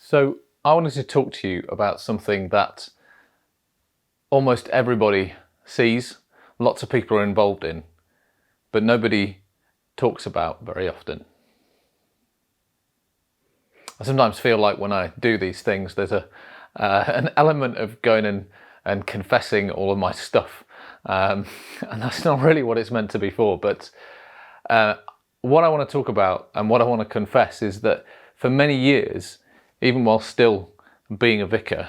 So I wanted to talk to you about something that almost everybody sees, lots of people are involved in, but nobody talks about very often. I sometimes feel like when I do these things, there's an element of going and confessing all of my stuff, and that's not really what it's meant to be for. But what I want to talk about and what I want to confess is that for many years, even while still being a vicar,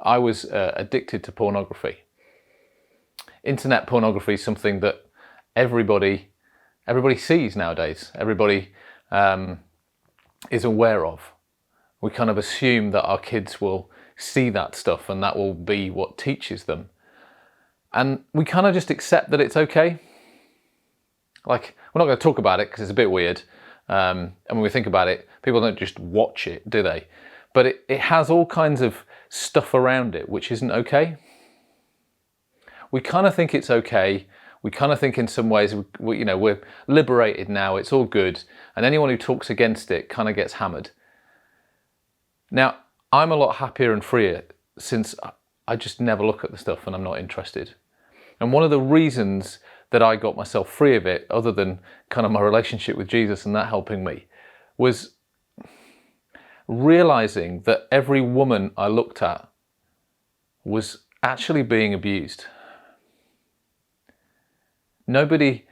I was addicted to pornography. Internet pornography is something that everybody sees nowadays. Everybody is aware of. We kind of assume that our kids will see that stuff and that will be what teaches them. And we kind of just accept that it's okay. Like, we're not going to talk about it because it's a bit weird. And when we think about it, people don't just watch it, do they? But it has all kinds of stuff around it which isn't okay. We kind of think it's okay. We kind of think in some ways, we're liberated now, it's all good. And anyone who talks against it kind of gets hammered. Now, I'm a lot happier and freer since I just never look at the stuff and I'm not interested. And one of the reasons that I got myself free of it, other than kind of my relationship with Jesus and that helping me, was realizing that every woman I looked at was actually being abused. Nobody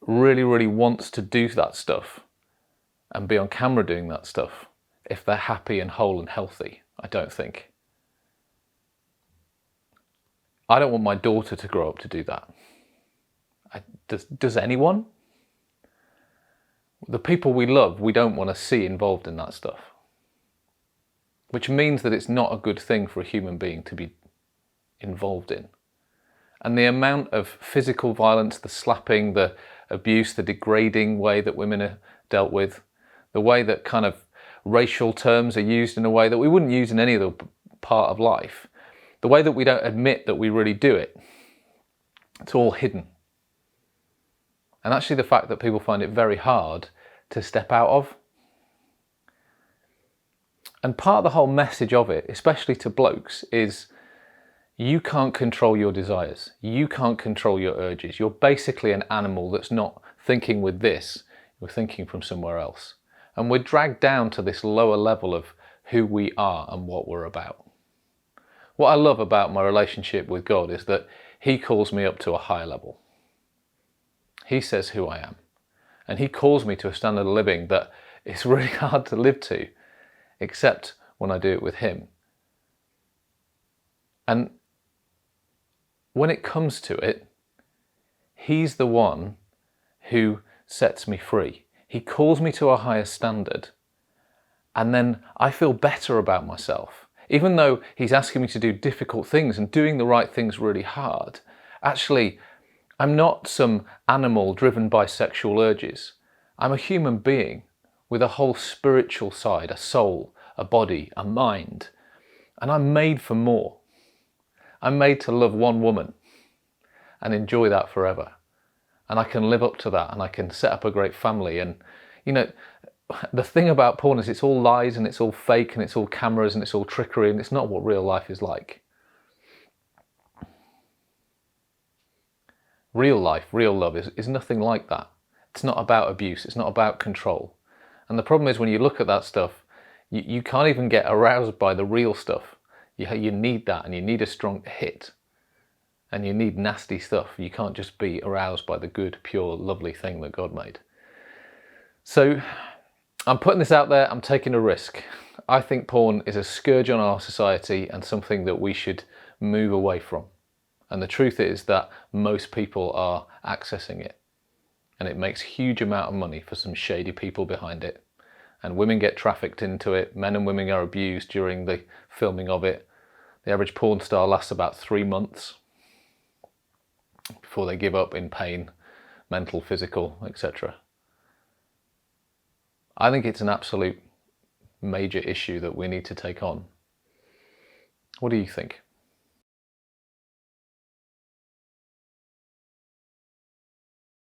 really wants to do that stuff and be on camera doing that stuff if they're happy and whole and healthy, I don't think. I don't want my daughter to grow up to do that. Does anyone? The people we love, we don't want to see involved in that stuff. Which means that it's not a good thing for a human being to be involved in. And the amount of physical violence, the slapping, the abuse, the degrading way that women are dealt with, the way that kind of racial terms are used in a way that we wouldn't use in any other part of life, the way that we don't admit that we really do it, it's all hidden. And actually the fact that people find it very hard to step out of. And part of the whole message of it, especially to blokes, is you can't control your desires. You can't control your urges. You're basically an animal that's not thinking with this, you're thinking from somewhere else. And we're dragged down to this lower level of who we are and what we're about. What I love about my relationship with God is that He calls me up to a higher level. He says who I am. And He calls me to a standard of living that is really hard to live to, except when I do it with Him. And when it comes to it, He's the one who sets me free. He calls me to a higher standard. And then I feel better about myself. Even though He's asking me to do difficult things and doing the right things really hard, actually, I'm not some animal driven by sexual urges. I'm a human being with a whole spiritual side, a soul, a body, a mind. And I'm made for more. I'm made to love one woman and enjoy that forever. And I can live up to that and I can set up a great family. And, the thing about porn is it's all lies and it's all fake and it's all cameras and it's all trickery and it's not what real life is like. Real life, real love is nothing like that. It's not about abuse, it's not about control. And the problem is when you look at that stuff, you can't even get aroused by the real stuff. You need that and you need a strong hit. And you need nasty stuff. You can't just be aroused by the good, pure, lovely thing that God made. So I'm putting this out there, I'm taking a risk. I think porn is a scourge on our society and something that we should move away from. And the truth is that most people are accessing it. And it makes a huge amount of money for some shady people behind it. And women get trafficked into it. Men and women are abused during the filming of it. The average porn star lasts about 3 months before they give up in pain, mental, physical, etc. I think it's an absolute major issue that we need to take on. What do you think?